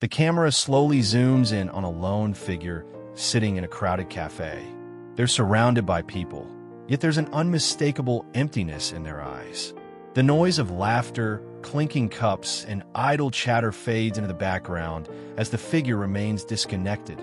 The camera slowly zooms in on a lone figure sitting in a crowded cafe. They're surrounded by people, yet there's an unmistakable emptiness in their eyes. The noise of laughter, clinking cups, and idle chatter fades into the background as the figure remains disconnected,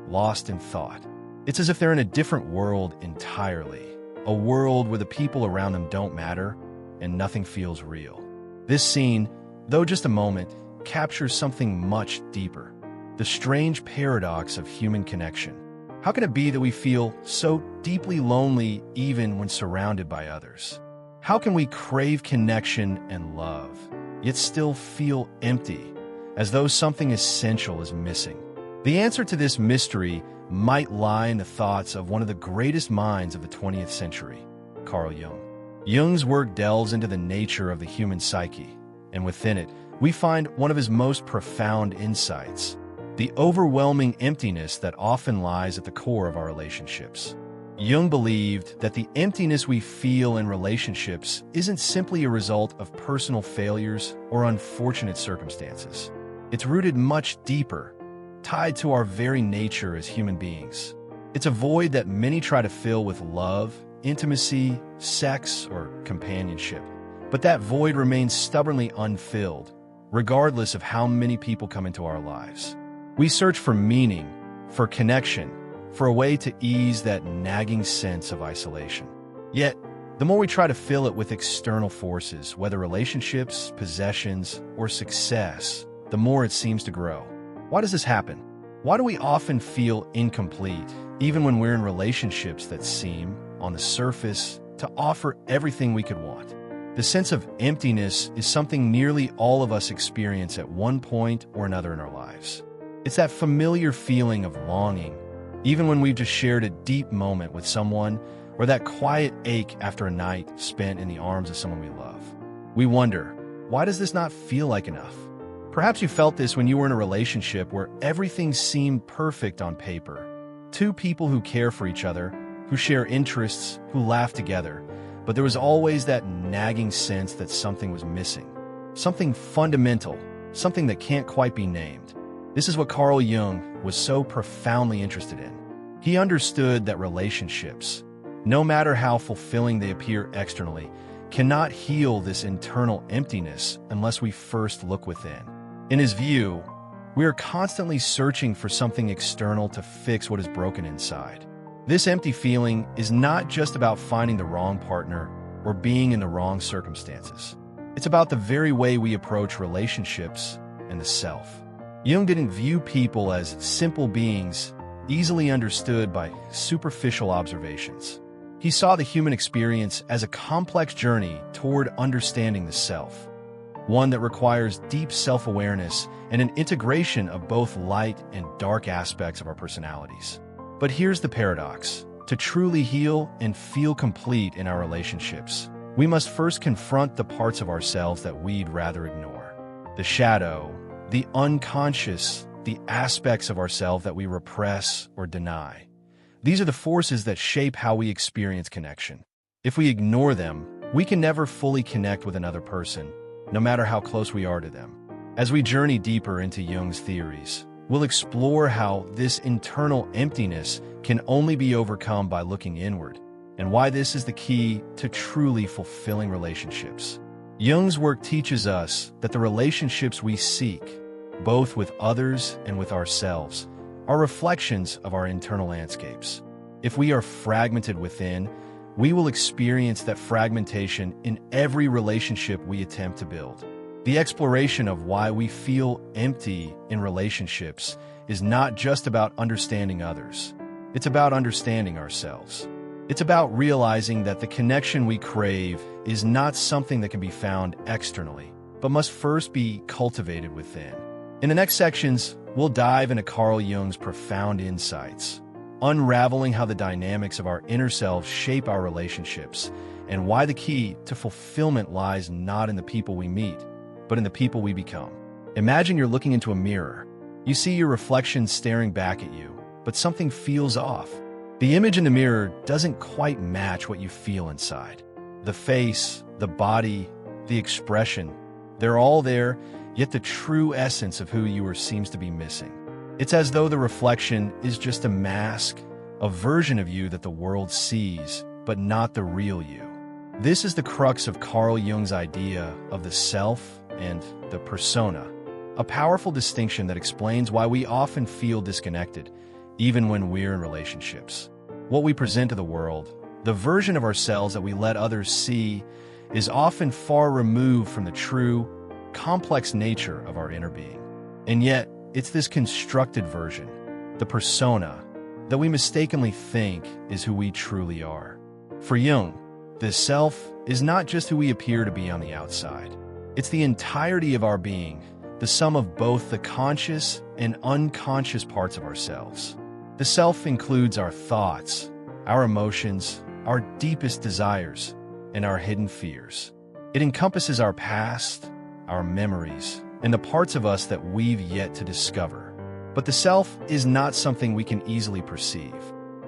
lost in thought. It's as if they're in a different world entirely, a world where the people around them don't matter and nothing feels real. This scene, though just a moment, captures something much deeper: the strange paradox of human connection. How can it be that we feel so deeply lonely even when surrounded by others? How can we crave connection and love, yet still feel empty, as though something essential is missing? The answer to this mystery might lie in the thoughts of one of the greatest minds of the 20th century, Carl Jung. Jung's work delves into the nature of the human psyche, and within it, we find one of his most profound insights: the overwhelming emptiness that often lies at the core of our relationships. Jung believed that the emptiness we feel in relationships isn't simply a result of personal failures or unfortunate circumstances. It's rooted much deeper, tied to our very nature as human beings. It's a void that many try to fill with love, intimacy, sex, or companionship. But that void remains stubbornly unfilled, regardless of how many people come into our lives. We search for meaning, for connection, for a way to ease that nagging sense of isolation. Yet, the more we try to fill it with external forces, whether relationships, possessions, or success, the more it seems to grow. Why does this happen? Why do we often feel incomplete, even when we're in relationships that seem, on the surface, to offer everything we could want? The sense of emptiness is something nearly all of us experience at one point or another in our lives. It's that familiar feeling of longing, even when we've just shared a deep moment with someone, or that quiet ache after a night spent in the arms of someone we love. We wonder, why does this not feel like enough? Perhaps you felt this when you were in a relationship where everything seemed perfect on paper. Two people who care for each other, who share interests, who laugh together, but there was always that nagging sense that something was missing. Something fundamental, something that can't quite be named. This is what Carl Jung was so profoundly interested in. He understood that relationships, no matter how fulfilling they appear externally, cannot heal this internal emptiness unless we first look within. In his view, we are constantly searching for something external to fix what is broken inside. This empty feeling is not just about finding the wrong partner or being in the wrong circumstances. It's about the very way we approach relationships and the self. Jung didn't view people as simple beings, easily understood by superficial observations. He saw the human experience as a complex journey toward understanding the self, one that requires deep self-awareness and an integration of both light and dark aspects of our personalities. But here's the paradox. To truly heal and feel complete in our relationships, we must first confront the parts of ourselves that we'd rather ignore. The shadow, the unconscious, the aspects of ourselves that we repress or deny. These are the forces that shape how we experience connection. If we ignore them, we can never fully connect with another person, no matter how close we are to them. As we journey deeper into Jung's theories, we'll explore how this internal emptiness can only be overcome by looking inward, and why this is the key to truly fulfilling relationships. Jung's work teaches us that the relationships we seek, both with others and with ourselves, are reflections of our internal landscapes. If we are fragmented within, we will experience that fragmentation in every relationship we attempt to build. The exploration of why we feel empty in relationships is not just about understanding others. It's about understanding ourselves. It's about realizing that the connection we crave is not something that can be found externally, but must first be cultivated within. In the next sections, we'll dive into Carl Jung's profound insights, unraveling how the dynamics of our inner selves shape our relationships, and why the key to fulfillment lies not in the people we meet, but in the people we become. Imagine you're looking into a mirror. You see your reflection staring back at you, but something feels off. The image in the mirror doesn't quite match what you feel inside. The face, the body, the expression, they're all there, yet the true essence of who you are seems to be missing. It's as though the reflection is just a mask, a version of you that the world sees, but not the real you. This is the crux of Carl Jung's idea of the self and the persona, a powerful distinction that explains why we often feel disconnected, even when we're in relationships. What we present to the world, the version of ourselves that we let others see, is often far removed from the true, complex nature of our inner being. And yet, it's this constructed version, the persona, that we mistakenly think is who we truly are. For Jung, the self is not just who we appear to be on the outside. It's the entirety of our being, the sum of both the conscious and unconscious parts of ourselves. The self includes our thoughts, our emotions, our deepest desires, and our hidden fears. It encompasses our past, our memories, and the parts of us that we've yet to discover. But the self is not something we can easily perceive.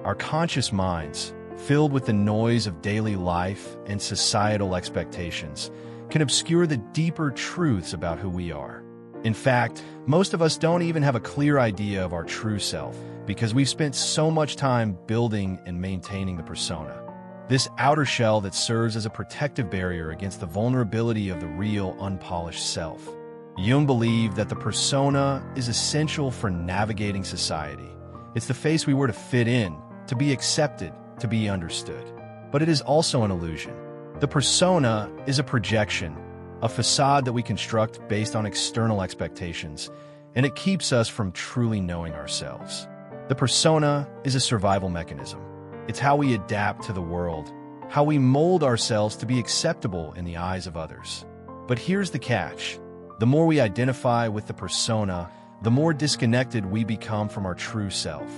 Our conscious minds, filled with the noise of daily life and societal expectations, can obscure the deeper truths about who we are. In fact, most of us don't even have a clear idea of our true self because we've spent so much time building and maintaining the persona. This outer shell that serves as a protective barrier against the vulnerability of the real, unpolished self. Jung believed that the persona is essential for navigating society. It's the face we wear to fit in, to be accepted, to be understood. But it is also an illusion. The persona is a projection, a facade that we construct based on external expectations, and it keeps us from truly knowing ourselves. The persona is a survival mechanism. It's how we adapt to the world, how we mold ourselves to be acceptable in the eyes of others. But here's the catch. The more we identify with the persona, the more disconnected we become from our true self.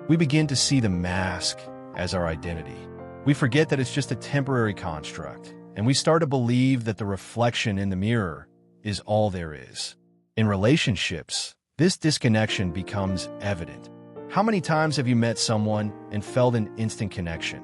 We begin to see the mask as our identity. We forget that it's just a temporary construct, and we start to believe that the reflection in the mirror is all there is. In relationships, this disconnection becomes evident. How many times have you met someone and felt an instant connection,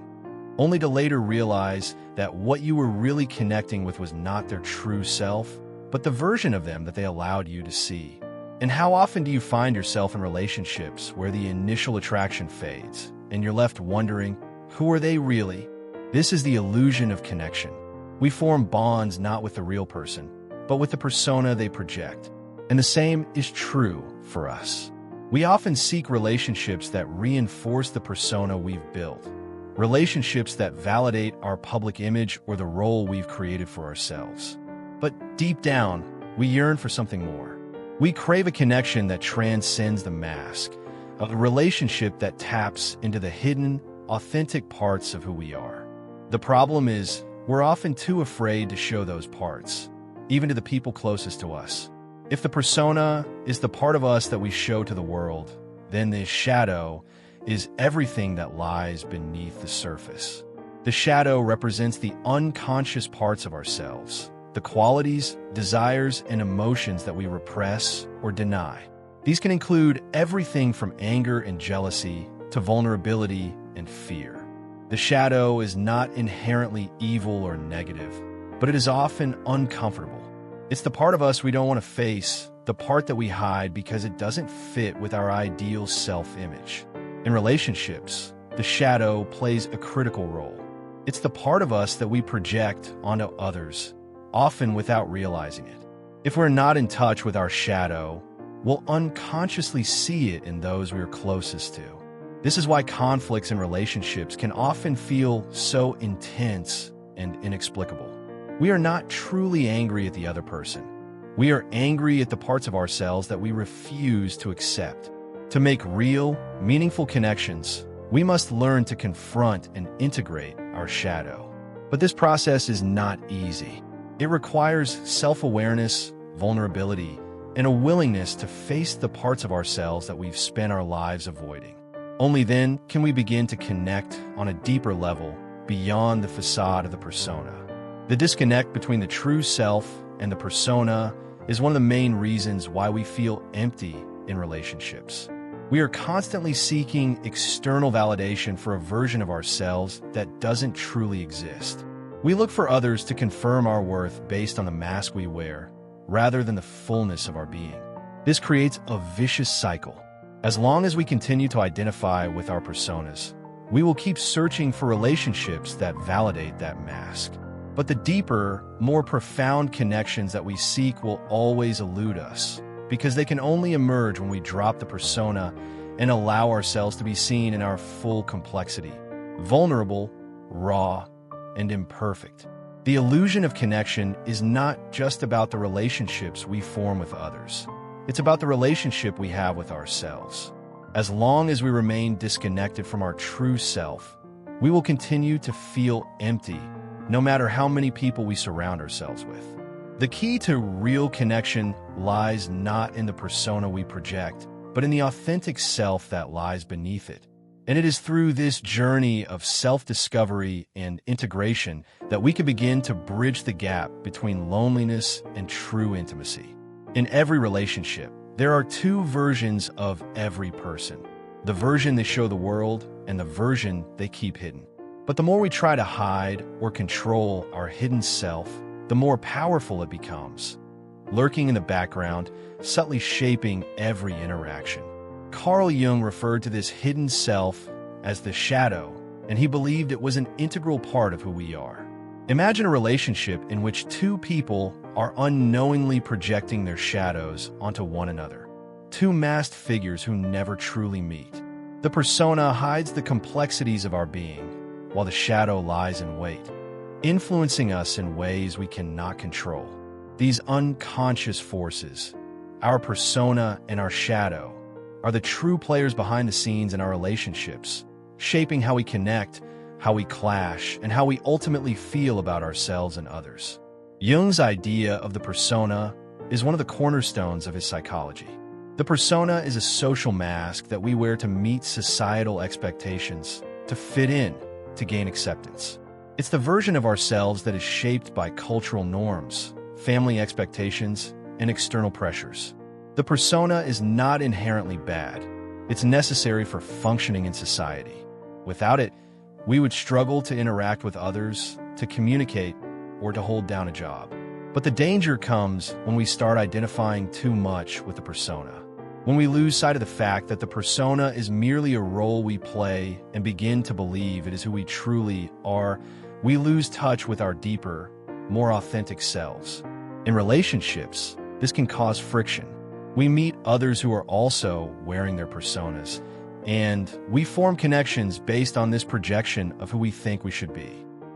only to later realize that what you were really connecting with was not their true self, but the version of them that they allowed you to see? And how often do you find yourself in relationships where the initial attraction fades, and you're left wondering, who are they really? This is the illusion of connection. We form bonds not with the real person, but with the persona they project. And the same is true for us. We often seek relationships that reinforce the persona we've built, relationships that validate our public image or the role we've created for ourselves. But deep down, we yearn for something more. We crave a connection that transcends the mask, a relationship that taps into the hidden, authentic parts of who we are. The problem is, we're often too afraid to show those parts, even to the people closest to us. If the persona is the part of us that we show to the world, then the shadow is everything that lies beneath the surface. The shadow represents the unconscious parts of ourselves, the qualities, desires, and emotions that we repress or deny. These can include everything from anger and jealousy to vulnerability and fear. The shadow is not inherently evil or negative, but it is often uncomfortable. It's the part of us we don't want to face, the part that we hide because it doesn't fit with our ideal self-image. In relationships, the shadow plays a critical role. It's the part of us that we project onto others, often without realizing it. If we're not in touch with our shadow, we'll unconsciously see it in those we are closest to. This is why conflicts in relationships can often feel so intense and inexplicable. We are not truly angry at the other person. We are angry at the parts of ourselves that we refuse to accept. To make real, meaningful connections, we must learn to confront and integrate our shadow. But this process is not easy. It requires self-awareness, vulnerability, and a willingness to face the parts of ourselves that we've spent our lives avoiding. Only then can we begin to connect on a deeper level beyond the facade of the persona. The disconnect between the true self and the persona is one of the main reasons why we feel empty in relationships. We are constantly seeking external validation for a version of ourselves that doesn't truly exist. We look for others to confirm our worth based on the mask we wear, rather than the fullness of our being. This creates a vicious cycle. As long as we continue to identify with our personas, we will keep searching for relationships that validate that mask. But the deeper, more profound connections that we seek will always elude us, because they can only emerge when we drop the persona and allow ourselves to be seen in our full complexity, vulnerable, raw, and imperfect. The illusion of connection is not just about the relationships we form with others. It's about the relationship we have with ourselves. As long as we remain disconnected from our true self, we will continue to feel empty, no matter how many people we surround ourselves with. The key to real connection lies not in the persona we project, but in the authentic self that lies beneath it. And it is through this journey of self-discovery and integration that we can begin to bridge the gap between loneliness and true intimacy. In every relationship, there are two versions of every person: the version they show the world and the version they keep hidden. But the more we try to hide or control our hidden self, the more powerful it becomes, lurking in the background, subtly shaping every interaction. Carl Jung referred to this hidden self as the shadow, and he believed it was an integral part of who we are. Imagine a relationship in which two people are unknowingly projecting their shadows onto one another, two masked figures who never truly meet. The persona hides the complexities of our being, while the shadow lies in wait, influencing us in ways we cannot control. These unconscious forces, our persona and our shadow, are the true players behind the scenes in our relationships, shaping how we connect, how we clash, and how we ultimately feel about ourselves and others. Jung's idea of the persona is one of the cornerstones of his psychology. The persona is a social mask that we wear to meet societal expectations, to fit in, to gain acceptance. It's the version of ourselves that is shaped by cultural norms, family expectations, and external pressures. The persona is not inherently bad. It's necessary for functioning in society. Without it, we would struggle to interact with others, to communicate, or to hold down a job. But the danger comes when we start identifying too much with the persona. When we lose sight of the fact that the persona is merely a role we play and begin to believe it is who we truly are, we lose touch with our deeper, more authentic selves. In relationships, this can cause friction. We meet others who are also wearing their personas, and we form connections based on this projection of who we think we should be.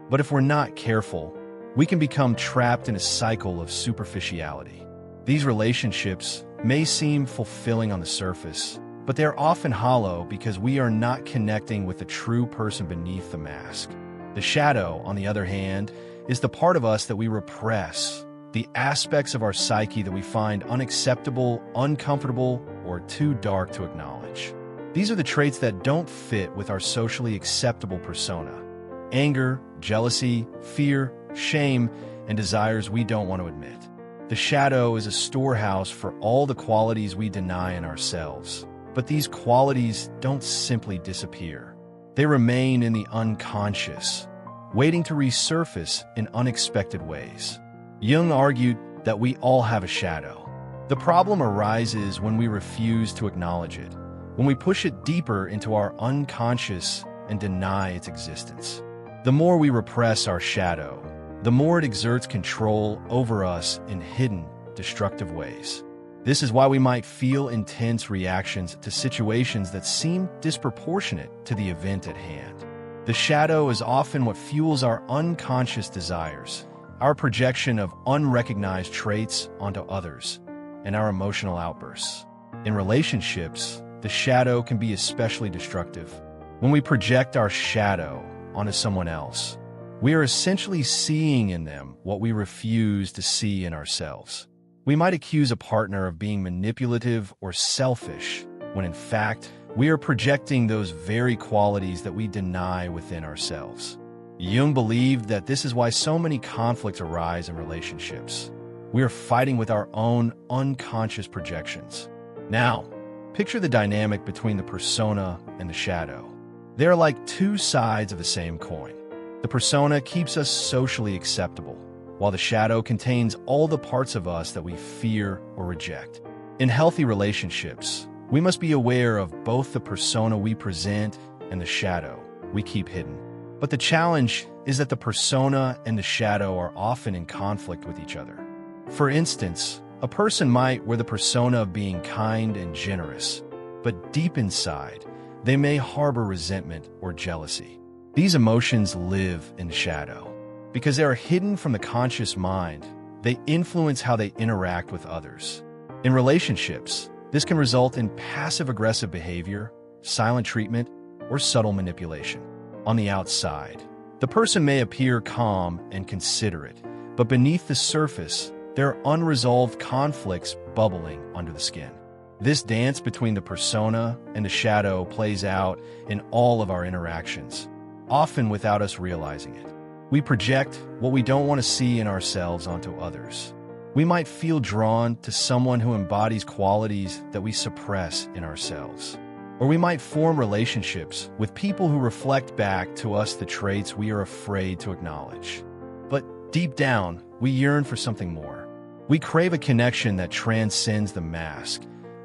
But if we're not careful, we can become trapped in a cycle of superficiality. These relationships may seem fulfilling on the surface, but they're often hollow because we are not connecting with the true person beneath the mask. The shadow, on the other hand, is the part of us that we repress, the aspects of our psyche that we find unacceptable, uncomfortable, or too dark to acknowledge. These are the traits that don't fit with our socially acceptable persona: anger, jealousy, fear, shame, and desires we don't want to admit. The shadow is a storehouse for all the qualities we deny in ourselves. But these qualities don't simply disappear. They remain in the unconscious, waiting to resurface in unexpected ways. Jung argued that we all have a shadow. The problem arises when we refuse to acknowledge it, when we push it deeper into our unconscious and deny its existence. The more we repress our shadow, the more it exerts control over us in hidden, destructive ways. This is why we might feel intense reactions to situations that seem disproportionate to the event at hand. The shadow is often what fuels our unconscious desires, our projection of unrecognized traits onto others, and our emotional outbursts. In relationships, the shadow can be especially destructive. When we project our shadow onto someone else, we are essentially seeing in them what we refuse to see in ourselves. We might accuse a partner of being manipulative or selfish, when in fact, we are projecting those very qualities that we deny within ourselves. Jung believed that this is why so many conflicts arise in relationships. We are fighting with our own unconscious projections. Now, picture the dynamic between the persona and the shadow. They are like two sides of the same coin. The persona keeps us socially acceptable, while the shadow contains all the parts of us that we fear or reject. In healthy relationships, we must be aware of both the persona we present and the shadow we keep hidden. But the challenge is that the persona and the shadow are often in conflict with each other. For instance, a person might wear the persona of being kind and generous, but deep inside, they may harbor resentment or jealousy. These emotions live in the shadow. Because they are hidden from the conscious mind, they influence how they interact with others. In relationships, this can result in passive-aggressive behavior, silent treatment, or subtle manipulation. On the outside, the person may appear calm and considerate, but beneath the surface, there are unresolved conflicts bubbling under the skin. This dance between the persona and the shadow plays out in all of our interactions, often without us realizing it. We project what we don't want to see in ourselves onto others. We might feel drawn to someone who embodies qualities that we suppress in ourselves. Or we might form relationships with people who reflect back to us the traits we are afraid to acknowledge. But deep down, we yearn for something more. We crave a connection that transcends the mask,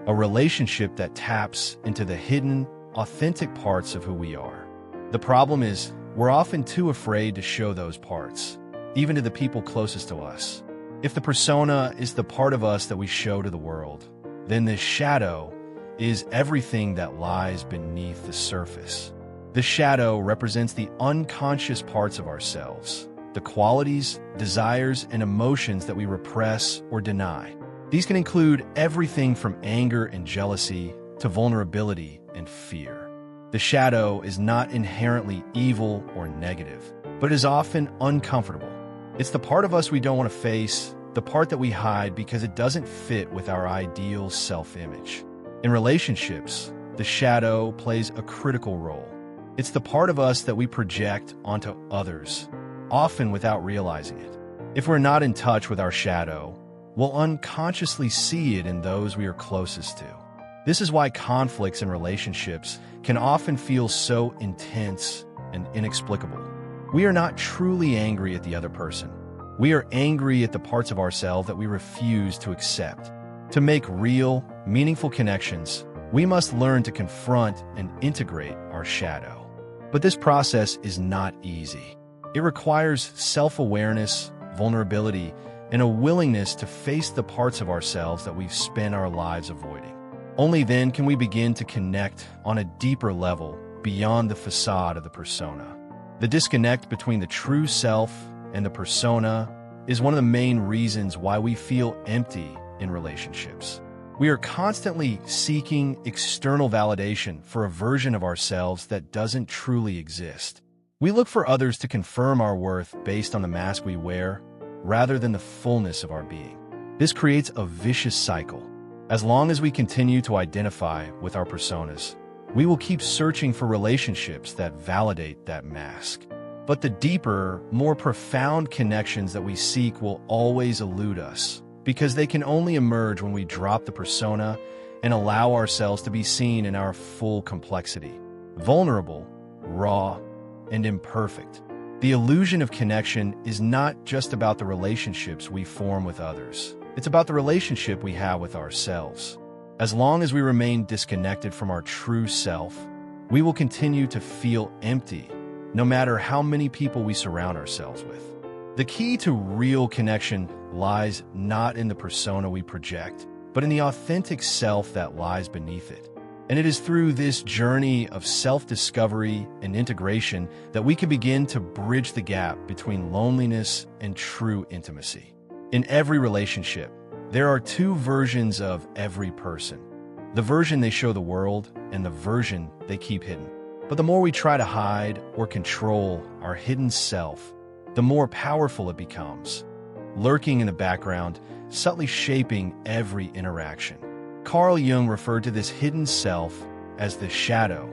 a relationship that taps into the hidden, authentic parts of who we are. The problem is, we're often too afraid to show those parts, even to the people closest to us. If the persona is the part of us that we show to the world, then the shadow is everything that lies beneath the surface. The shadow represents the unconscious parts of ourselves, the qualities, desires, and emotions that we repress or deny. These can include everything from anger and jealousy to vulnerability and fear. The shadow is not inherently evil or negative, but is often uncomfortable. It's the part of us we don't want to face, the part that we hide because it doesn't fit with our ideal self-image. In relationships, the shadow plays a critical role. It's the part of us that we project onto others, often without realizing it. If we're not in touch with our shadow, we'll unconsciously see it in those we are closest to. This is why conflicts in relationships can often feel so intense and inexplicable. We are not truly angry at the other person. We are angry at the parts of ourselves that we refuse to accept. To make real, meaningful connections, we must learn to confront and integrate our shadow. But this process is not easy. It requires self-awareness, vulnerability, and a willingness to face the parts of ourselves that we've spent our lives avoiding. Only then can we begin to connect on a deeper level beyond the facade of the persona. The disconnect between the true self and the persona is one of the main reasons why we feel empty in relationships. We are constantly seeking external validation for a version of ourselves that doesn't truly exist. We look for others to confirm our worth based on the mask we wear, rather than the fullness of our being. This creates a vicious cycle. As long as we continue to identify with our personas, we will keep searching for relationships that validate that mask. But the deeper, more profound connections that we seek will always elude us, because they can only emerge when we drop the persona and allow ourselves to be seen in our full complexity, vulnerable, raw, and imperfect. The illusion of connection is not just about the relationships we form with others. It's about the relationship we have with ourselves. As long as we remain disconnected from our true self, we will continue to feel empty, no matter how many people we surround ourselves with. The key to real connection lies not in the persona we project, but in the authentic self that lies beneath it. And it is through this journey of self-discovery and integration that we can begin to bridge the gap between loneliness and true intimacy. In every relationship, there are two versions of every person: the version they show the world and the version they keep hidden. But the more we try to hide or control our hidden self, the more powerful it becomes, lurking in the background, subtly shaping every interaction. Carl Jung referred to this hidden self as the shadow,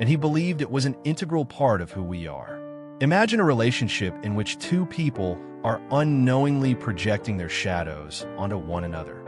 and he believed it was an integral part of who we are. Imagine a relationship in which two people are unknowingly projecting their shadows onto one another,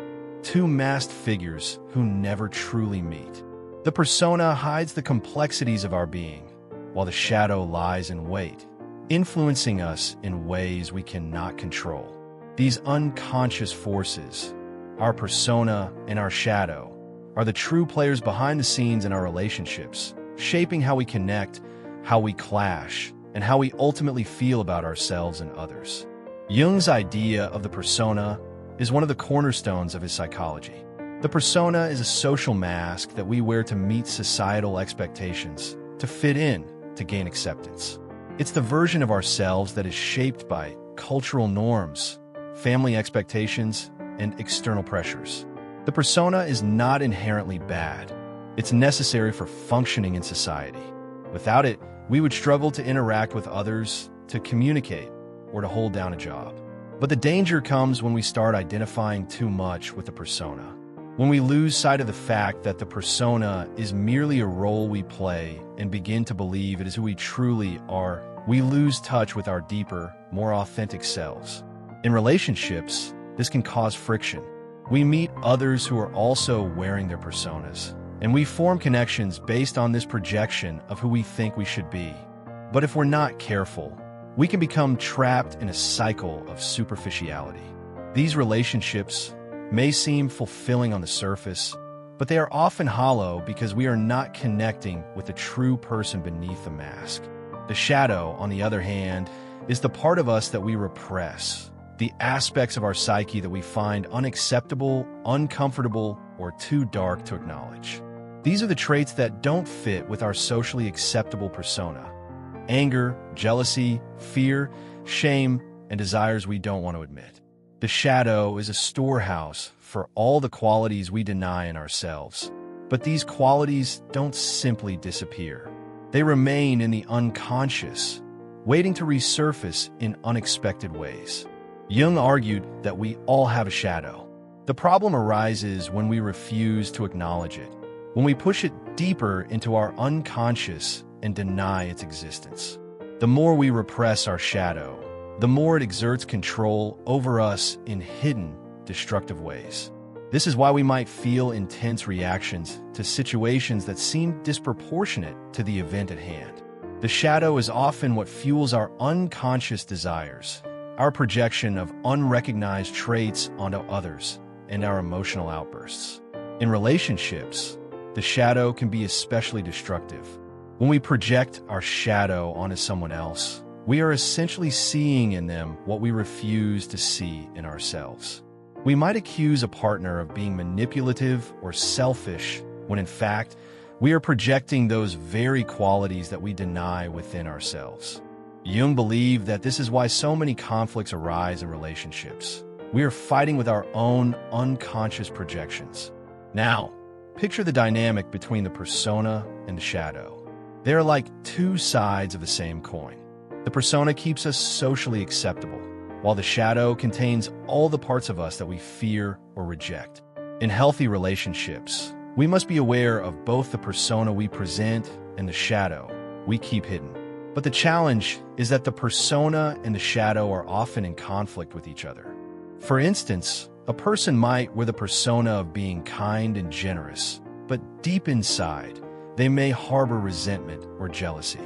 two masked figures who never truly meet. The persona hides the complexities of our being, while the shadow lies in wait, influencing us in ways we cannot control. These unconscious forces, our persona and our shadow, are the true players behind the scenes in our relationships, shaping how we connect, how we clash, and how we ultimately feel about ourselves and others. Jung's idea of the persona is one of the cornerstones of his psychology. The persona is a social mask that we wear to meet societal expectations, to fit in, to gain acceptance. It's the version of ourselves that is shaped by cultural norms, family expectations, and external pressures. The persona is not inherently bad. It's necessary for functioning in society. Without it, we would struggle to interact with others, to communicate, or to hold down a job. But the danger comes when we start identifying too much with the persona. When we lose sight of the fact that the persona is merely a role we play and begin to believe it is who we truly are, we lose touch with our deeper, more authentic selves. In relationships, this can cause friction. We meet others who are also wearing their personas, and we form connections based on this projection of who we think we should be. But if we're not careful, we can become trapped in a cycle of superficiality. These relationships may seem fulfilling on the surface, but they are often hollow because we are not connecting with the true person beneath the mask. The shadow, on the other hand, is the part of us that we repress, the aspects of our psyche that we find unacceptable, uncomfortable, or too dark to acknowledge. These are the traits that don't fit with our socially acceptable persona: anger, jealousy, fear, shame, and desires we don't want to admit. The shadow is a storehouse for all the qualities we deny in ourselves. But these qualities don't simply disappear. They remain in the unconscious, waiting to resurface in unexpected ways. Jung argued that we all have a shadow. The problem arises when we refuse to acknowledge it, when we push it deeper into our unconscious and deny its existence. The more we repress our shadow, the more it exerts control over us in hidden, destructive ways. This is why we might feel intense reactions to situations that seem disproportionate to the event at hand. The shadow is often what fuels our unconscious desires, our projection of unrecognized traits onto others, and our emotional outbursts. In relationships, the shadow can be especially destructive. When we project our shadow onto someone else, we are essentially seeing in them what we refuse to see in ourselves. We might accuse a partner of being manipulative or selfish when in fact, we are projecting those very qualities that we deny within ourselves. Jung believed that this is why so many conflicts arise in relationships. We are fighting with our own unconscious projections. Now, picture the dynamic between the persona and the shadow. They are like two sides of the same coin. The persona keeps us socially acceptable, while the shadow contains all the parts of us that we fear or reject. In healthy relationships, we must be aware of both the persona we present and the shadow we keep hidden. But the challenge is that the persona and the shadow are often in conflict with each other. For instance, a person might wear the persona of being kind and generous, but deep inside, they may harbor resentment or jealousy.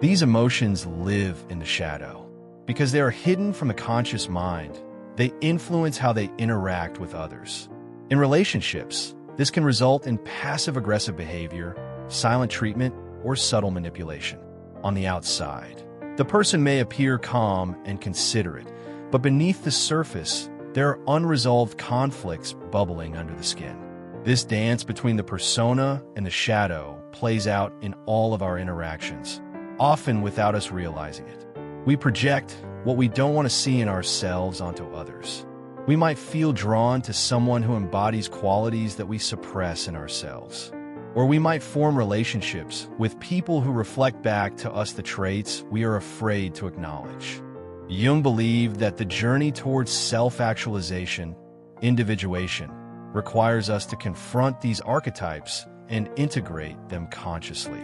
These emotions live in the shadow. Because they are hidden from the conscious mind, they influence how they interact with others. In relationships, this can result in passive-aggressive behavior, silent treatment, or subtle manipulation. On the outside, the person may appear calm and considerate, but beneath the surface, there are unresolved conflicts bubbling under the skin. This dance between the persona and the shadow plays out in all of our interactions, often without us realizing it. We project what we don't want to see in ourselves onto others. We might feel drawn to someone who embodies qualities that we suppress in ourselves. Or we might form relationships with people who reflect back to us the traits we are afraid to acknowledge. Jung believed that the journey towards self-actualization, individuation, requires us to confront these archetypes and integrate them consciously.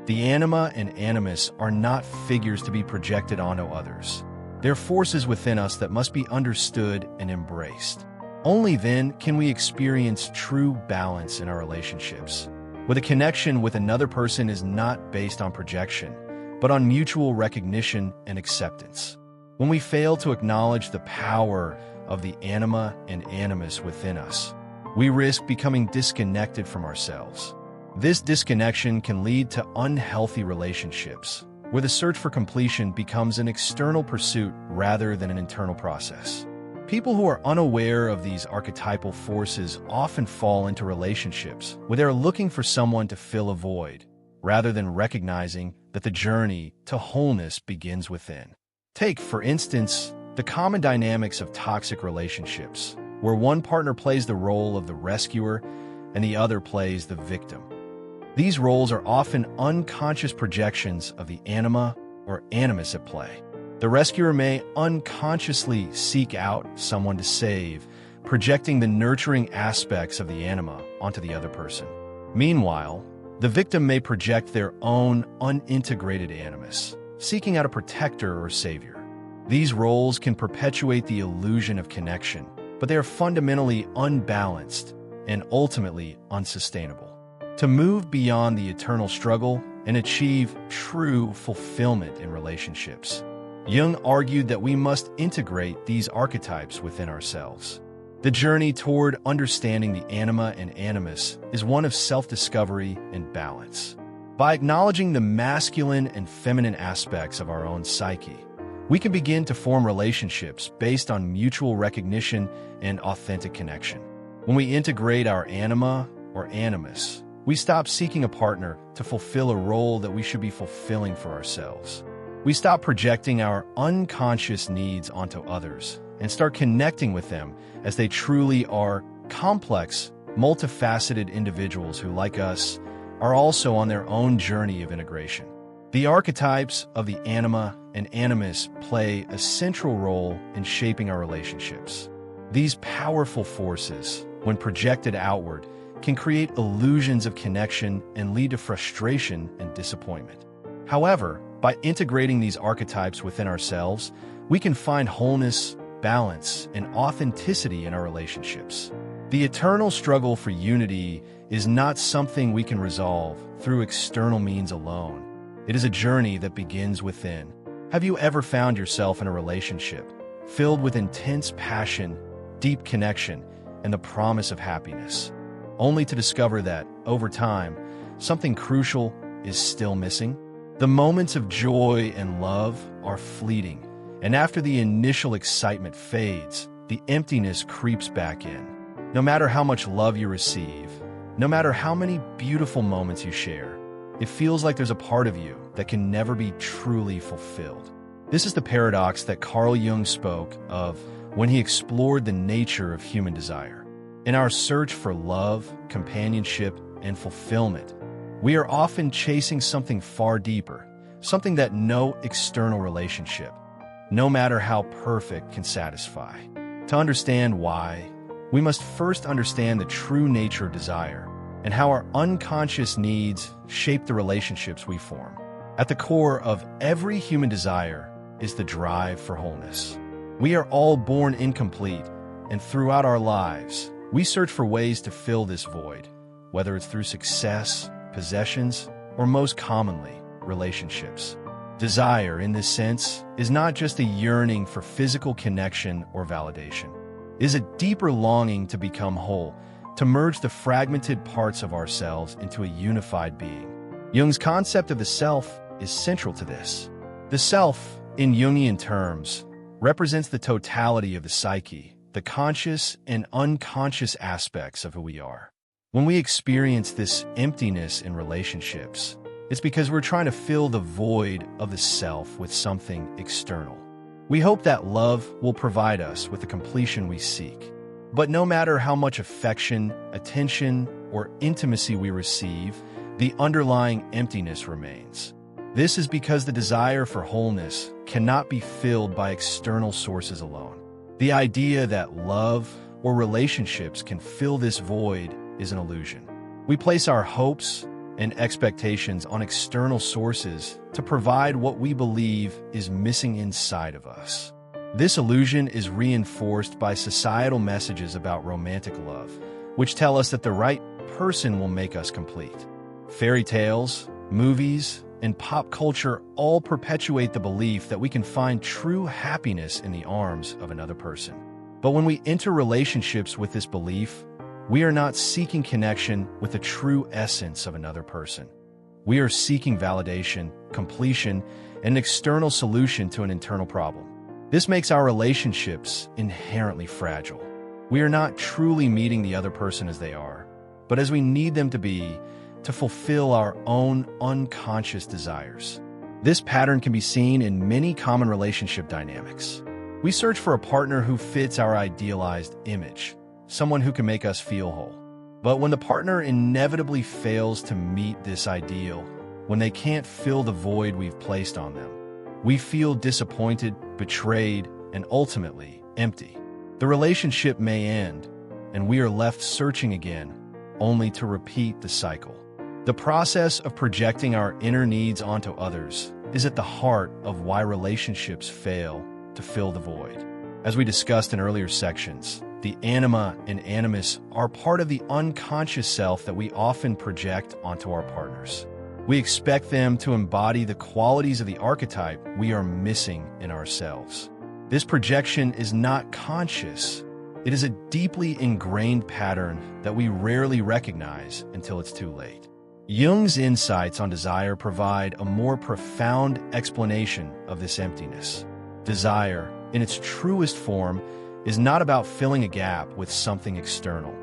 The anima and animus are not figures to be projected onto others. They're forces within us that must be understood and embraced. Only then can we experience true balance in our relationships, where the connection with another person is not based on projection, but on mutual recognition and acceptance. When we fail to acknowledge the power of the anima and animus within us, we risk becoming disconnected from ourselves. This disconnection can lead to unhealthy relationships, where the search for completion becomes an external pursuit rather than an internal process. People who are unaware of these archetypal forces often fall into relationships where they are looking for someone to fill a void, rather than recognizing that the journey to wholeness begins within. Take, for instance, the common dynamics of toxic relationships, where one partner plays the role of the rescuer and the other plays the victim. These roles are often unconscious projections of the anima or animus at play. The rescuer may unconsciously seek out someone to save, projecting the nurturing aspects of the anima onto the other person. Meanwhile, the victim may project their own unintegrated animus, seeking out a protector or savior. These roles can perpetuate the illusion of connection, but they are fundamentally unbalanced and ultimately unsustainable. To move beyond the eternal struggle and achieve true fulfillment in relationships, Jung argued that we must integrate these archetypes within ourselves. The journey toward understanding the anima and animus is one of self-discovery and balance. By acknowledging the masculine and feminine aspects of our own psyche, we can begin to form relationships based on mutual recognition and authentic connection. When we integrate our anima or animus, we stop seeking a partner to fulfill a role that we should be fulfilling for ourselves. We stop projecting our unconscious needs onto others and start connecting with them as they truly are complex, multifaceted individuals who, like us, are also on their own journey of integration. The archetypes of the anima and animus play a central role in shaping our relationships. These powerful forces, when projected outward, can create illusions of connection and lead to frustration and disappointment. However, by integrating these archetypes within ourselves, we can find wholeness, balance, and authenticity in our relationships. The eternal struggle for unity is not something we can resolve through external means alone. It is a journey that begins within. Have you ever found yourself in a relationship filled with intense passion, deep connection, and the promise of happiness, only to discover that, over time, something crucial is still missing? The moments of joy and love are fleeting, and after the initial excitement fades, the emptiness creeps back in. No matter how much love you receive, no matter how many beautiful moments you share, it feels like there's a part of you that can never be truly fulfilled. This is the paradox that Carl Jung spoke of when he explored the nature of human desire. In our search for love, companionship, and fulfillment, we are often chasing something far deeper, something that no external relationship, no matter how perfect, can satisfy. To understand why, we must first understand the true nature of desire and how our unconscious needs shape the relationships we form. At the core of every human desire is the drive for wholeness. We are all born incomplete, and throughout our lives, we search for ways to fill this void, whether it's through success, possessions, or most commonly, relationships. Desire, in this sense, is not just a yearning for physical connection or validation. It is a deeper longing to become whole, to merge the fragmented parts of ourselves into a unified being. Jung's concept of the self is central to this. The self, in Jungian terms, represents the totality of the psyche, the conscious and unconscious aspects of who we are. When we experience this emptiness in relationships, it's because we're trying to fill the void of the self with something external. We hope that love will provide us with the completion we seek. But no matter how much affection, attention, or intimacy we receive, the underlying emptiness remains. This is because the desire for wholeness cannot be filled by external sources alone. The idea that love or relationships can fill this void is an illusion. We place our hopes and expectations on external sources to provide what we believe is missing inside of us. This illusion is reinforced by societal messages about romantic love, which tell us that the right person will make us complete. Fairy tales, movies, and pop culture all perpetuate the belief that we can find true happiness in the arms of another person. But when we enter relationships with this belief, we are not seeking connection with the true essence of another person. We are seeking validation, completion, and an external solution to an internal problem. This makes our relationships inherently fragile. We are not truly meeting the other person as they are, but as we need them to be to fulfill our own unconscious desires. This pattern can be seen in many common relationship dynamics. We search for a partner who fits our idealized image, someone who can make us feel whole. But when the partner inevitably fails to meet this ideal, when they can't fill the void we've placed on them, we feel disappointed, betrayed, and ultimately empty. The relationship may end, and we are left searching again, only to repeat the cycle. The process of projecting our inner needs onto others is at the heart of why relationships fail to fill the void. As we discussed in earlier sections, the anima and animus are part of the unconscious self that we often project onto our partners. We expect them to embody the qualities of the archetype we are missing in ourselves. This projection is not conscious. It is a deeply ingrained pattern that we rarely recognize until it's too late. Jung's insights on desire provide a more profound explanation of this emptiness. Desire, in its truest form, is not about filling a gap with something external.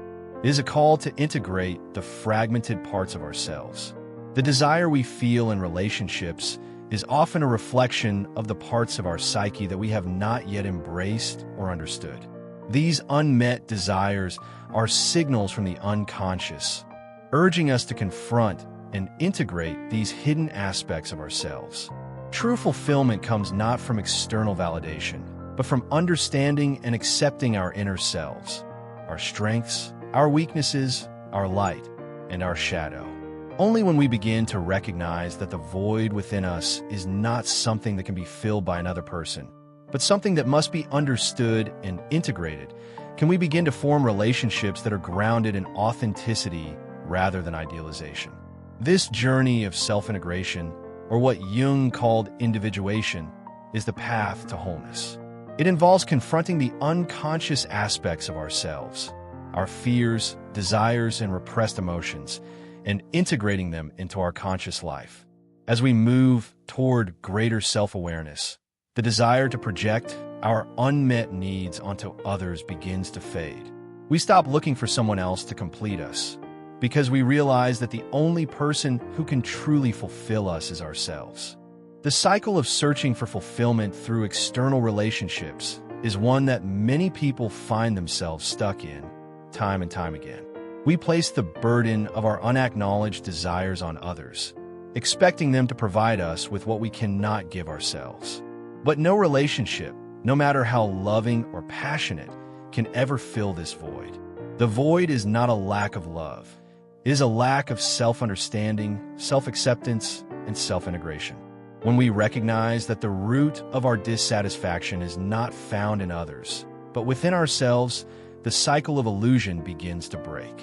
It is a call to integrate the fragmented parts of ourselves. The desire we feel in relationships is often a reflection of the parts of our psyche that we have not yet embraced or understood. These unmet desires are signals from the unconscious, urging us to confront and integrate these hidden aspects of ourselves. True fulfillment comes not from external validation, but from understanding and accepting our inner selves, our strengths, our weaknesses, our light, and our shadow. Only when we begin to recognize that the void within us is not something that can be filled by another person, but something that must be understood and integrated, can we begin to form relationships that are grounded in authenticity rather than idealization. This journey of self-integration, or what Jung called individuation, is the path to wholeness. It involves confronting the unconscious aspects of ourselves, our fears, desires, and repressed emotions, and integrating them into our conscious life. As we move toward greater self-awareness, the desire to project our unmet needs onto others begins to fade. We stop looking for someone else to complete us, because we realize that the only person who can truly fulfill us is ourselves. The cycle of searching for fulfillment through external relationships is one that many people find themselves stuck in, time and time again. We place the burden of our unacknowledged desires on others, expecting them to provide us with what we cannot give ourselves. But no relationship, no matter how loving or passionate, can ever fill this void. The void is not a lack of love. It is a lack of self-understanding, self-acceptance, and self-integration. When we recognize that the root of our dissatisfaction is not found in others, but within ourselves, the cycle of illusion begins to break.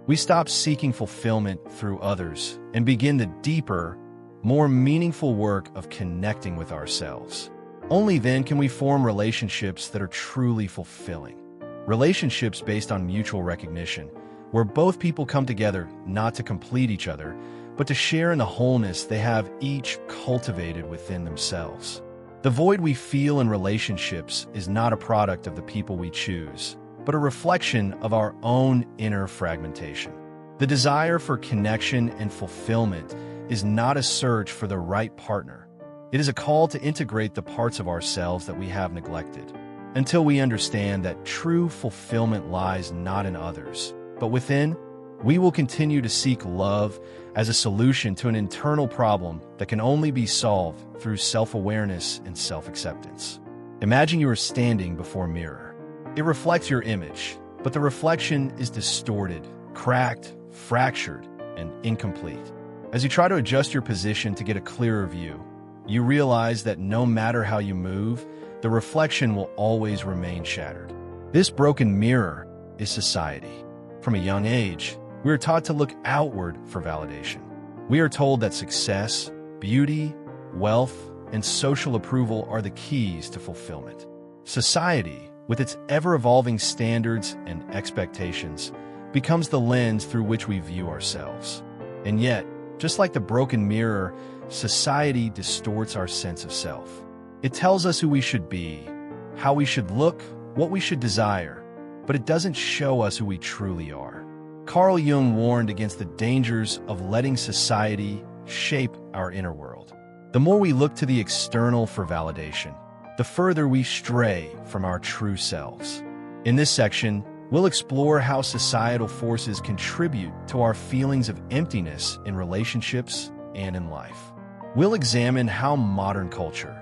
We stop seeking fulfillment through others and begin the deeper, more meaningful work of connecting with ourselves. Only then can we form relationships that are truly fulfilling. Relationships based on mutual recognition, where both people come together not to complete each other, but to share in the wholeness they have each cultivated within themselves. The void we feel in relationships is not a product of the people we choose, but a reflection of our own inner fragmentation. The desire for connection and fulfillment is not a search for the right partner. It is a call to integrate the parts of ourselves that we have neglected. Until we understand that true fulfillment lies not in others, but within, we will continue to seek love as a solution to an internal problem that can only be solved through self-awareness and self-acceptance. Imagine you are standing before a mirror. It reflects your image, but the reflection is distorted, cracked, fractured, and incomplete. As you try to adjust your position to get a clearer view, you realize that no matter how you move, the reflection will always remain shattered. This broken mirror is society. From a young age, we are taught to look outward for validation. We are told that success, beauty, wealth, and social approval are the keys to fulfillment. Society, with its ever-evolving standards and expectations, becomes the lens through which we view ourselves. And yet, just like the broken mirror, society distorts our sense of self. It tells us who we should be, how we should look, what we should desire, but it doesn't show us who we truly are. Carl Jung warned against the dangers of letting society shape our inner world. The more we look to the external for validation, the further we stray from our true selves. In this section, we'll explore how societal forces contribute to our feelings of emptiness in relationships and in life. We'll examine how modern culture,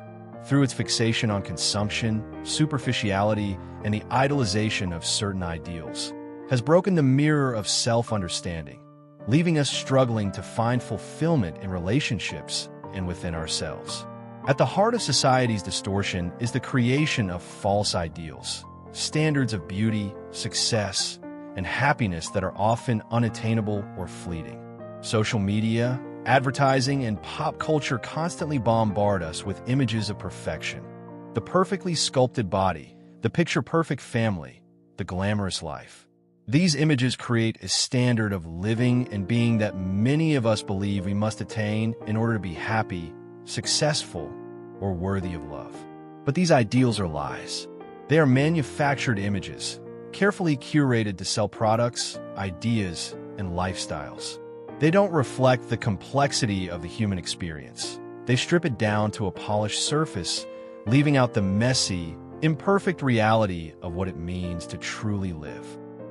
through its fixation on consumption, superficiality, and the idolization of certain ideals, has broken the mirror of self-understanding, leaving us struggling to find fulfillment in relationships and within ourselves. At the heart of society's distortion is the creation of false ideals, standards of beauty, success, and happiness that are often unattainable or fleeting. Social media, advertising, and pop culture constantly bombard us with images of perfection. The perfectly sculpted body, the picture-perfect family, the glamorous life. These images create a standard of living and being that many of us believe we must attain in order to be happy, successful, or worthy of love. But these ideals are lies. They are manufactured images, carefully curated to sell products, ideas, and lifestyles. They don't reflect the complexity of the human experience. They strip it down to a polished surface, leaving out the messy, imperfect reality of what it means to truly live.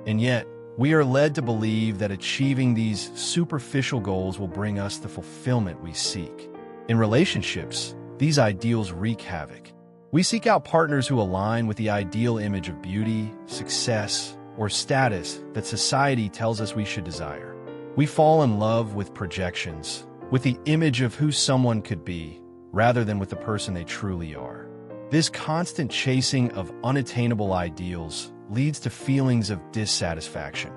And yet, we are led to believe that achieving these superficial goals will bring us the fulfillment we seek. In relationships, these ideals wreak havoc. We seek out partners who align with the ideal image of beauty, success, or status that society tells us we should desire. We fall in love with projections, with the image of who someone could be, rather than with the person they truly are. This constant chasing of unattainable ideals leads to feelings of dissatisfaction,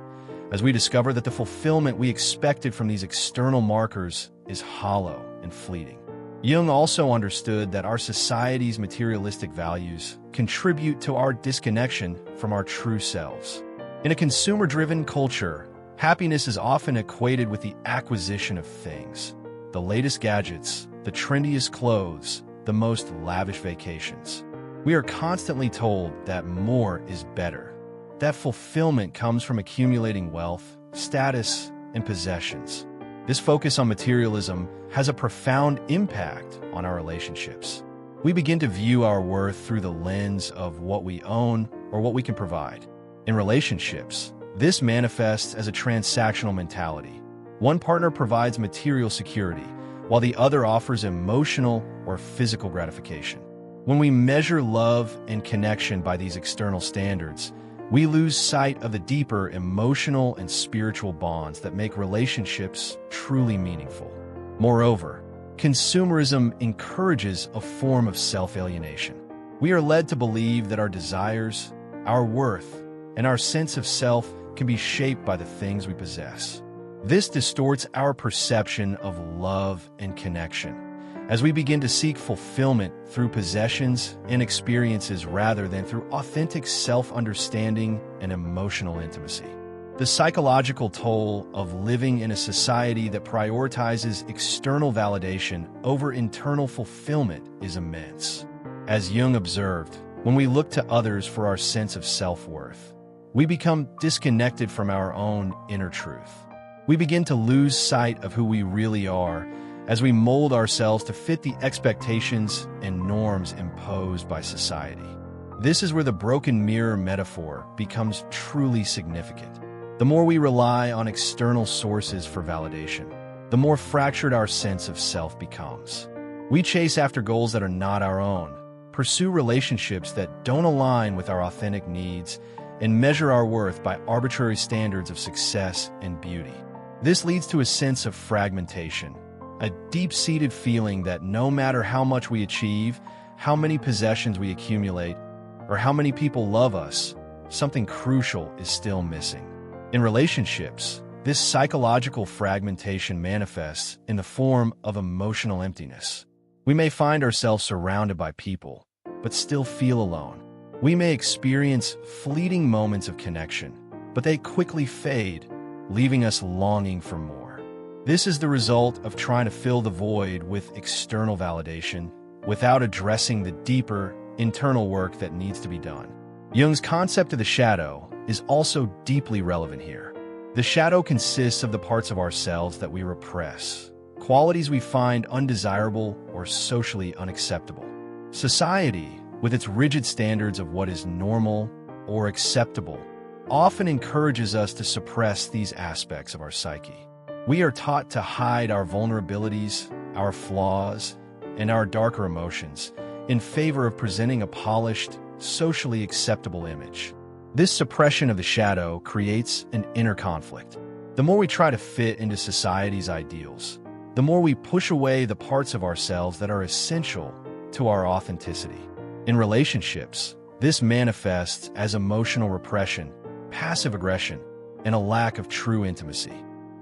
as we discover that the fulfillment we expected from these external markers is hollow and fleeting. Jung also understood that our society's materialistic values contribute to our disconnection from our true selves. In a consumer-driven culture, happiness is often equated with the acquisition of things, the latest gadgets, the trendiest clothes, the most lavish vacations. We are constantly told that more is better, that fulfillment comes from accumulating wealth, status, and possessions. This focus on materialism has a profound impact on our relationships. We begin to view our worth through the lens of what we own or what we can provide. In relationships, this manifests as a transactional mentality. One partner provides material security, while the other offers emotional or physical gratification. When we measure love and connection by these external standards, we lose sight of the deeper emotional and spiritual bonds that make relationships truly meaningful. Moreover, consumerism encourages a form of self-alienation. We are led to believe that our desires, our worth, and our sense of self can be shaped by the things we possess. This distorts our perception of love and connection, as we begin to seek fulfillment through possessions and experiences rather than through authentic self-understanding and emotional intimacy. The psychological toll of living in a society that prioritizes external validation over internal fulfillment is immense. As Jung observed, when we look to others for our sense of self-worth, we become disconnected from our own inner truth. We begin to lose sight of who we really are as we mold ourselves to fit the expectations and norms imposed by society. This is where the broken mirror metaphor becomes truly significant. The more we rely on external sources for validation, the more fractured our sense of self becomes. We chase after goals that are not our own, pursue relationships that don't align with our authentic needs, and measure our worth by arbitrary standards of success and beauty. This leads to a sense of fragmentation, a deep-seated feeling that no matter how much we achieve, how many possessions we accumulate, or how many people love us, something crucial is still missing. In relationships, this psychological fragmentation manifests in the form of emotional emptiness. We may find ourselves surrounded by people, but still feel alone. We may experience fleeting moments of connection, but they quickly fade, leaving us longing for more. This is the result of trying to fill the void with external validation without addressing the deeper, internal work that needs to be done. Jung's concept of the shadow is also deeply relevant here. The shadow consists of the parts of ourselves that we repress, qualities we find undesirable or socially unacceptable. Society, with its rigid standards of what is normal or acceptable, often encourages us to suppress these aspects of our psyche. We are taught to hide our vulnerabilities, our flaws, and our darker emotions in favor of presenting a polished, socially acceptable image. This suppression of the shadow creates an inner conflict. The more we try to fit into society's ideals, the more we push away the parts of ourselves that are essential to our authenticity. In relationships, this manifests as emotional repression, passive aggression, and a lack of true intimacy.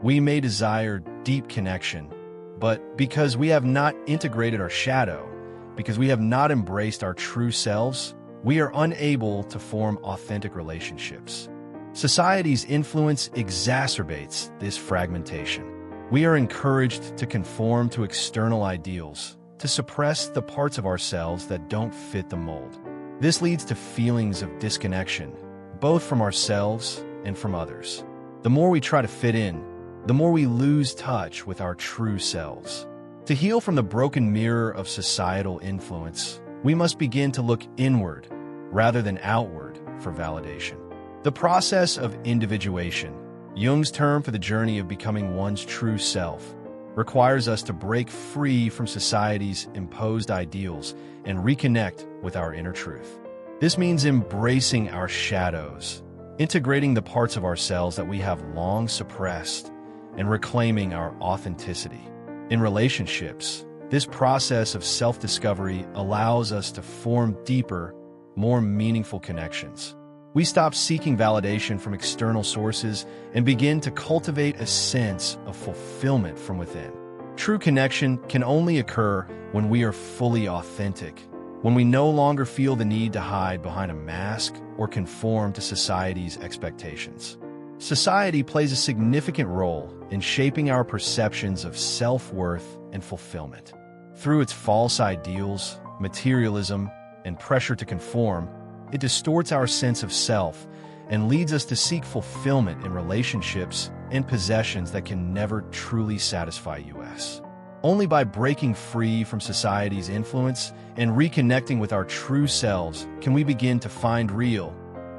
We may desire deep connection, but because we have not integrated our shadow, because we have not embraced our true selves, we are unable to form authentic relationships. Society's influence exacerbates this fragmentation. We are encouraged to conform to external ideals, to suppress the parts of ourselves that don't fit the mold. This leads to feelings of disconnection, both from ourselves and from others. The more we try to fit in, the more we lose touch with our true selves. To heal from the broken mirror of societal influence, we must begin to look inward rather than outward for validation. The process of individuation, Jung's term for the journey of becoming one's true self, requires us to break free from society's imposed ideals and reconnect with our inner truth. This means embracing our shadows, integrating the parts of ourselves that we have long suppressed, and reclaiming our authenticity. In relationships, this process of self-discovery allows us to form deeper, more meaningful connections. We stop seeking validation from external sources and begin to cultivate a sense of fulfillment from within. True connection can only occur when we are fully authentic, when we no longer feel the need to hide behind a mask or conform to society's expectations. Society plays a significant role in shaping our perceptions of self-worth and fulfillment. Through its false ideals, materialism, and pressure to conform, it distorts our sense of self and leads us to seek fulfillment in relationships and possessions that can never truly satisfy us. Only by breaking free from society's influence and reconnecting with our true selves can we begin to find real,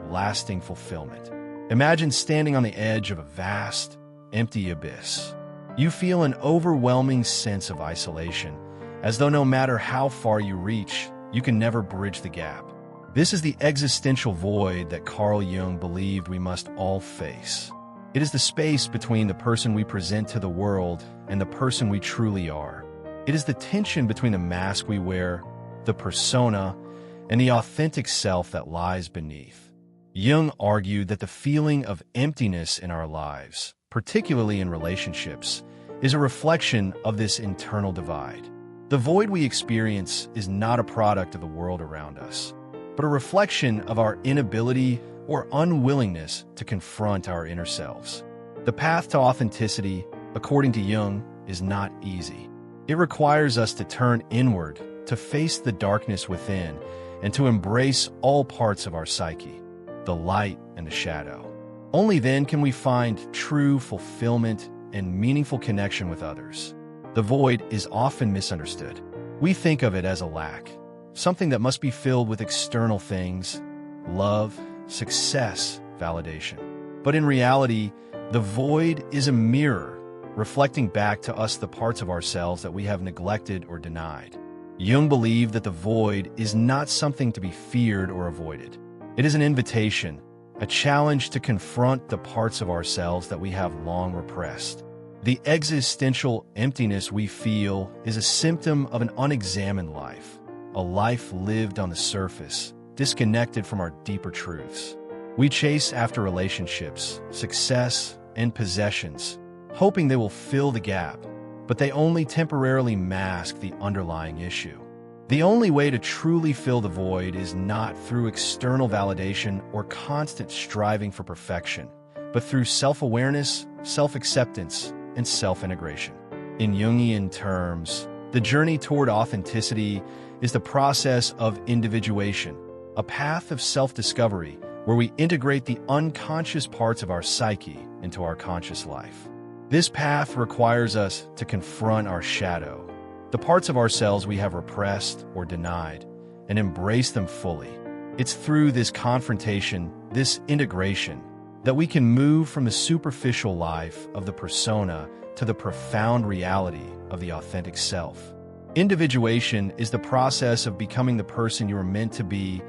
lasting fulfillment. Imagine standing on the edge of a vast, empty abyss. You feel an overwhelming sense of isolation, as though no matter how far you reach, you can never bridge the gap. This is the existential void that Carl Jung believed we must all face. It is the space between the person we present to the world and the person we truly are. It is the tension between the mask we wear, the persona, and the authentic self that lies beneath. Jung argued that the feeling of emptiness in our lives, particularly in relationships, is a reflection of this internal divide. The void we experience is not a product of the world around us, but a reflection of our inability or unwillingness to confront our inner selves. The path to authenticity, according to Jung, is not easy. It requires us to turn inward, to face the darkness within, and to embrace all parts of our psyche, the light and the shadow. Only then can we find true fulfillment and meaningful connection with others. The void is often misunderstood. We think of it as a lack, something that must be filled with external things, love, success, validation. But in reality, the void is a mirror, reflecting back to us the parts of ourselves that we have neglected or denied. Jung believed that the void is not something to be feared or avoided. It is an invitation, a challenge to confront the parts of ourselves that we have long repressed. The existential emptiness we feel is a symptom of an unexamined life, a life lived on the surface, disconnected from our deeper truths. We chase after relationships, success, and possessions, hoping they will fill the gap, but they only temporarily mask the underlying issue. The only way to truly fill the void is not through external validation or constant striving for perfection, but through self-awareness, self-acceptance, and self-integration. In Jungian terms, the journey toward authenticity is the process of individuation, a path of self-discovery where we integrate the unconscious parts of our psyche into our conscious life. This path requires us to confront our shadow, the parts of ourselves we have repressed or denied, and embrace them fully. It's through this confrontation, this integration, that we can move from the superficial life of the persona to the profound reality of the authentic self. Individuation is the process of becoming the person you are meant to be,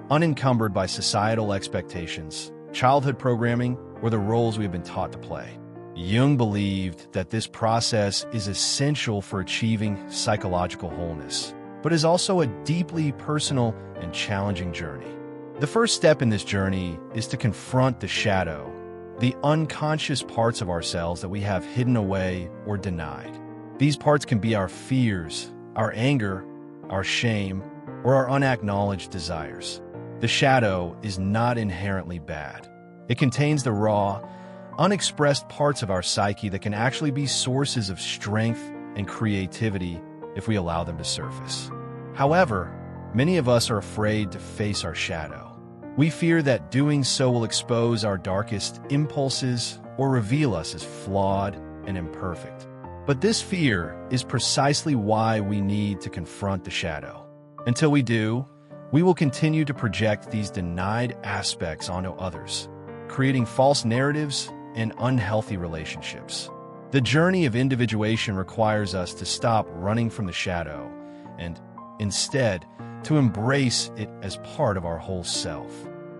unencumbered by societal expectations, childhood programming, or the roles we have been taught to play. Jung believed that this process is essential for achieving psychological wholeness, but is also a deeply personal and challenging journey. The first step in this journey is to confront the shadow, the unconscious parts of ourselves that we have hidden away or denied. These parts can be our fears, our anger, our shame, or our unacknowledged desires. The shadow is not inherently bad. It contains the raw, unexpressed parts of our psyche that can actually be sources of strength and creativity if we allow them to surface. However, many of us are afraid to face our shadow. We fear that doing so will expose our darkest impulses or reveal us as flawed and imperfect. But this fear is precisely why we need to confront the shadow. Until we do, we will continue to project these denied aspects onto others, creating false narratives and unhealthy relationships. The journey of individuation requires us to stop running from the shadow and, instead, to embrace it as part of our whole self.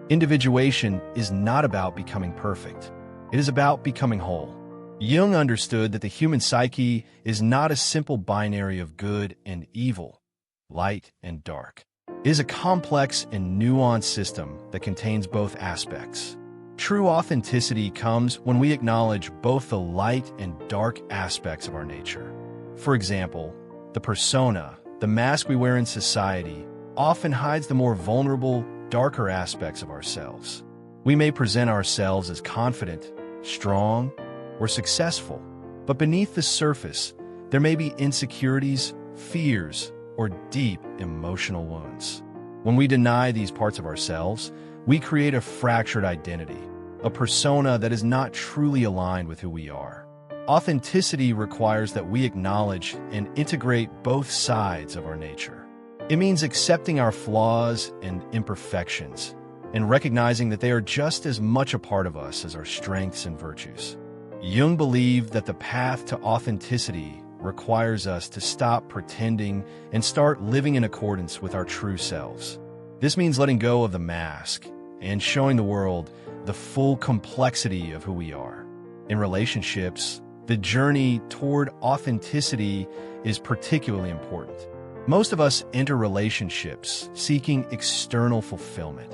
Individuation is not about becoming perfect. It is about becoming whole. Jung understood that the human psyche is not a simple binary of good and evil, light and dark. It is a complex and nuanced system that contains both aspects. True authenticity comes when we acknowledge both the light and dark aspects of our nature. For example, the persona, the mask we wear in society, often hides the more vulnerable, darker aspects of ourselves. We may present ourselves as confident, strong, or successful, but beneath the surface, there may be insecurities, fears, or deep emotional wounds. When we deny these parts of ourselves, we create a fractured identity, a persona that is not truly aligned with who we are. Authenticity requires that we acknowledge and integrate both sides of our nature. It means accepting our flaws and imperfections, and recognizing that they are just as much a part of us as our strengths and virtues. Jung believed that the path to authenticity requires us to stop pretending and start living in accordance with our true selves. This means letting go of the mask and showing the world the full complexity of who we are. In relationships, the journey toward authenticity is particularly important. Most of us enter relationships seeking external fulfillment,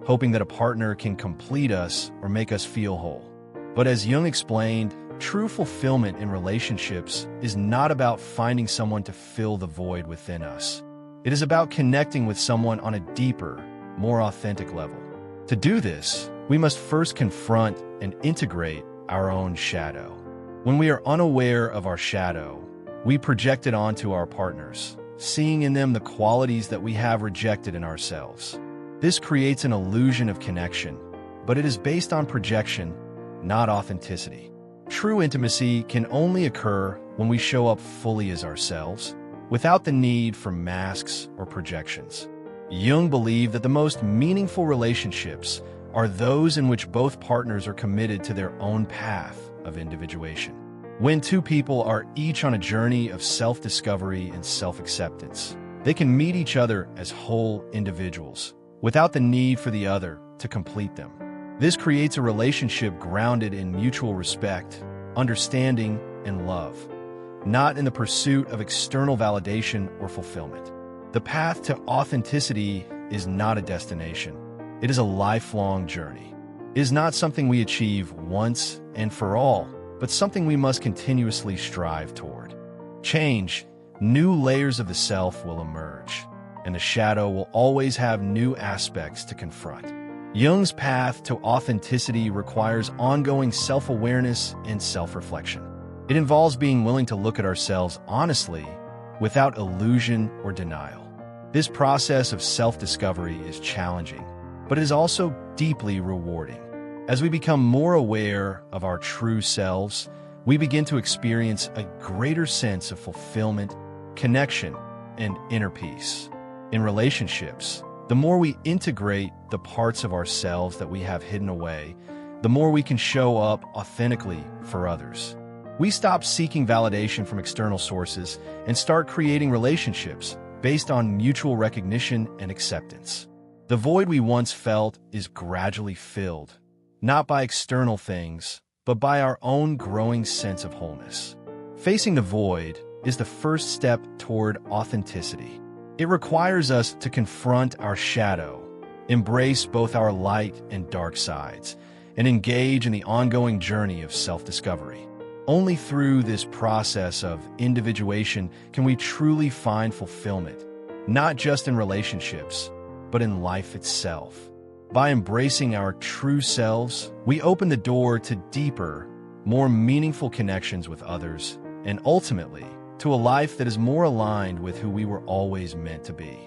hoping that a partner can complete us or make us feel whole. But as Jung explained, true fulfillment in relationships is not about finding someone to fill the void within us. It is about connecting with someone on a deeper, more authentic level. To do this, we must first confront and integrate our own shadow. When we are unaware of our shadow, we project it onto our partners, seeing in them the qualities that we have rejected in ourselves. This creates an illusion of connection, but it is based on projection, not authenticity. True intimacy can only occur when we show up fully as ourselves, without the need for masks or projections. Jung believed that the most meaningful relationships are those in which both partners are committed to their own path of individuation. When two people are each on a journey of self-discovery and self-acceptance, they can meet each other as whole individuals, without the need for the other to complete them. This creates a relationship grounded in mutual respect, understanding, and love, not in the pursuit of external validation or fulfillment. The path to authenticity is not a destination. It is a lifelong journey. It is not something we achieve once and for all, but something we must continuously strive toward. Change, new layers of the self will emerge, and the shadow will always have new aspects to confront. Jung's path to authenticity requires ongoing self-awareness and self-reflection. It involves being willing to look at ourselves honestly, without illusion or denial. This process of self-discovery is challenging, but it is also deeply rewarding. As we become more aware of our true selves, we begin to experience a greater sense of fulfillment, connection, and inner peace. In relationships, the more we integrate the parts of ourselves that we have hidden away, the more we can show up authentically for others. We stop seeking validation from external sources and start creating relationships based on mutual recognition and acceptance. The void we once felt is gradually filled, not by external things, but by our own growing sense of wholeness. Facing the void is the first step toward authenticity. It requires us to confront our shadow, embrace both our light and dark sides, and engage in the ongoing journey of self-discovery. Only through this process of individuation can we truly find fulfillment, not just in relationships, but in life itself. By embracing our true selves, we open the door to deeper, more meaningful connections with others, and ultimately, to a life that is more aligned with who we were always meant to be.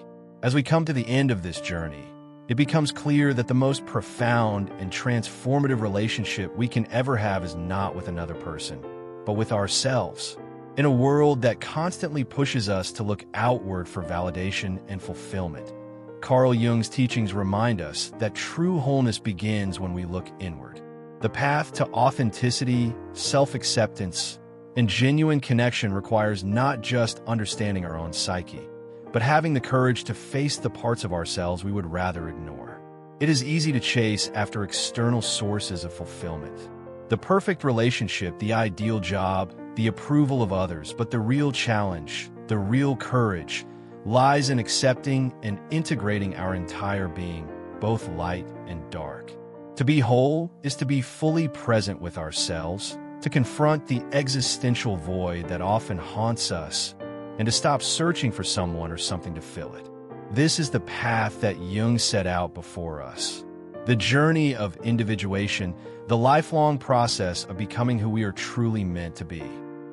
As we come to the end of this journey, it becomes clear that the most profound and transformative relationship we can ever have is not with another person, but with ourselves. In a world that constantly pushes us to look outward for validation and fulfillment, Carl Jung's teachings remind us that true wholeness begins when we look inward. The path to authenticity, self-acceptance, and genuine connection requires not just understanding our own psyche, but having the courage to face the parts of ourselves we would rather ignore. It is easy to chase after external sources of fulfillment. The perfect relationship, the ideal job, the approval of others, but the real challenge, the real courage, lies in accepting and integrating our entire being, both light and dark. To be whole is to be fully present with ourselves, to confront the existential void that often haunts us, and to stop searching for someone or something to fill it. This is the path that Jung set out before us. The journey of individuation, the lifelong process of becoming who we are truly meant to be.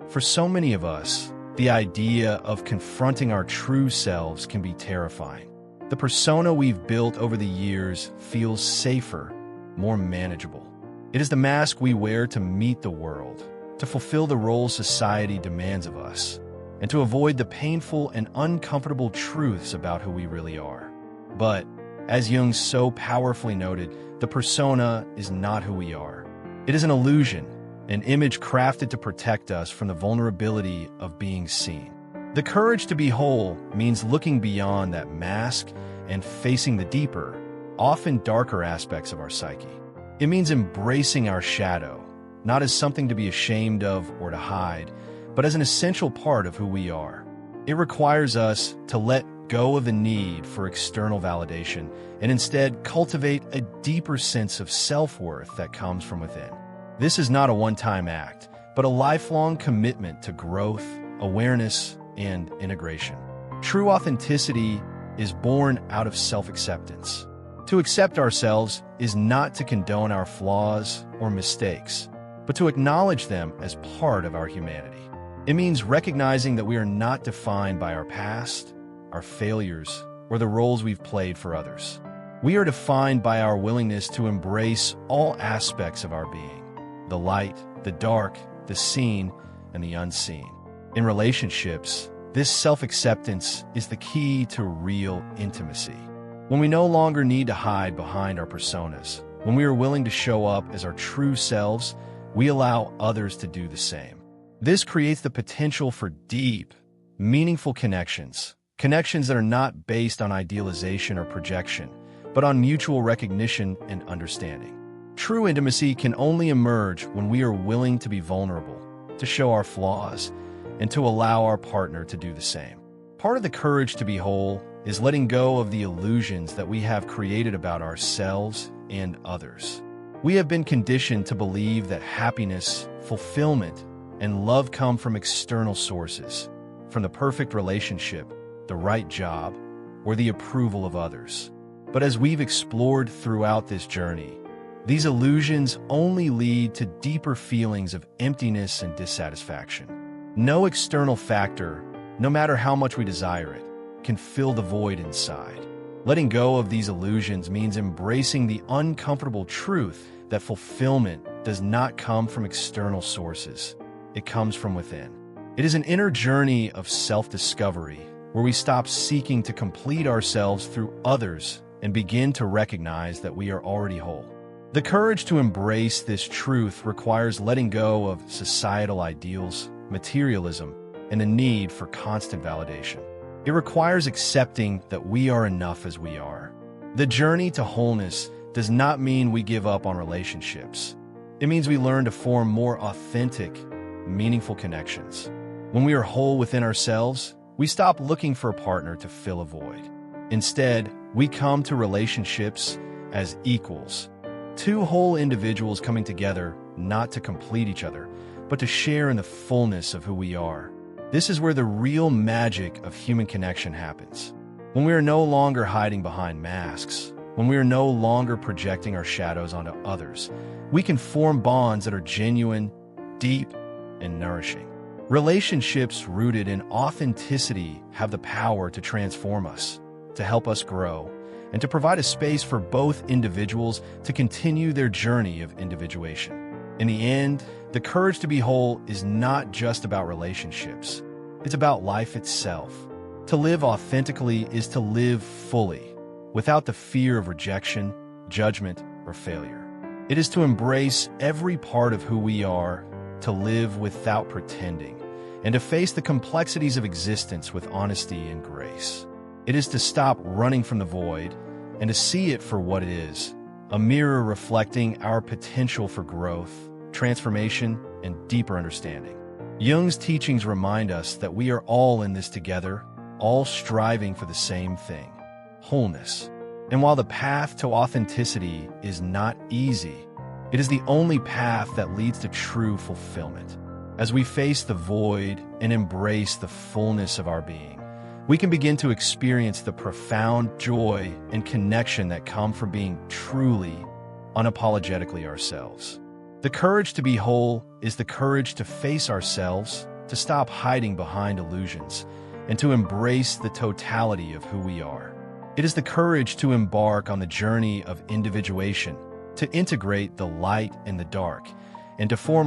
For so many of us, the idea of confronting our true selves can be terrifying. The persona we've built over the years feels safer, more manageable. It is the mask we wear to meet the world, to fulfill the roles society demands of us, and to avoid the painful and uncomfortable truths about who we really are. But, as Jung so powerfully noted, the persona is not who we are. It is an illusion, an image crafted to protect us from the vulnerability of being seen. The courage to be whole means looking beyond that mask and facing the deeper, often darker aspects of our psyche. It means embracing our shadow, not as something to be ashamed of or to hide, but as an essential part of who we are. It requires us to let go of the need for external validation and instead cultivate a deeper sense of self-worth that comes from within. This is not a one-time act, but a lifelong commitment to growth, awareness, and integration. True authenticity is born out of self-acceptance. To accept ourselves is not to condone our flaws or mistakes, but to acknowledge them as part of our humanity. It means recognizing that we are not defined by our past, our failures, or the roles we've played for others. We are defined by our willingness to embrace all aspects of our being: the light, the dark, the seen, and the unseen. In relationships, this self-acceptance is the key to real intimacy. When we no longer need to hide behind our personas, when we are willing to show up as our true selves, we allow others to do the same. This creates the potential for deep, meaningful connections that are not based on idealization or projection, but on mutual recognition and understanding. True intimacy can only emerge when we are willing to be vulnerable, to show our flaws, and to allow our partner to do the same. Part of the courage to be whole is letting go of the illusions that we have created about ourselves and others. We have been conditioned to believe that happiness, fulfillment, and love come from external sources, from the perfect relationship, the right job, or the approval of others. But as we've explored throughout this journey, these illusions only lead to deeper feelings of emptiness and dissatisfaction. No external factor, no matter how much we desire it, can fill the void inside. Letting go of these illusions means embracing the uncomfortable truth that fulfillment does not come from external sources. It comes from within. It is an inner journey of self-discovery where we stop seeking to complete ourselves through others and begin to recognize that we are already whole. The courage to embrace this truth requires letting go of societal ideals, materialism, and the need for constant validation. It requires accepting that we are enough as we are. The journey to wholeness does not mean we give up on relationships. It means we learn to form more authentic, meaningful connections. When we are whole within ourselves, we stop looking for a partner to fill a void. Instead, we come to relationships as equals. Two whole individuals coming together not to complete each other, but to share in the fullness of who we are. This is where the real magic of human connection happens. When we are no longer hiding behind masks, when we are no longer projecting our shadows onto others, we can form bonds that are genuine, deep, and nourishing. Relationships rooted in authenticity have the power to transform us, to help us grow, and to provide a space for both individuals to continue their journey of individuation. In the end, the courage to be whole is not just about relationships. It's about life itself. To live authentically is to live fully, without the fear of rejection, judgment, or failure. It is to embrace every part of who we are, to live without pretending, and to face the complexities of existence with honesty and grace. It is to stop running from the void and to see it for what it is, a mirror reflecting our potential for growth, transformation, and deeper understanding. Jung's teachings remind us that we are all in this together, all striving for the same thing, wholeness. And while the path to authenticity is not easy, it is the only path that leads to true fulfillment. As we face the void and embrace the fullness of our being, we can begin to experience the profound joy and connection that come from being truly, unapologetically ourselves. The courage to be whole is the courage to face ourselves, to stop hiding behind illusions, and to embrace the totality of who we are. It is the courage to embark on the journey of individuation, to integrate the light and the dark, and to form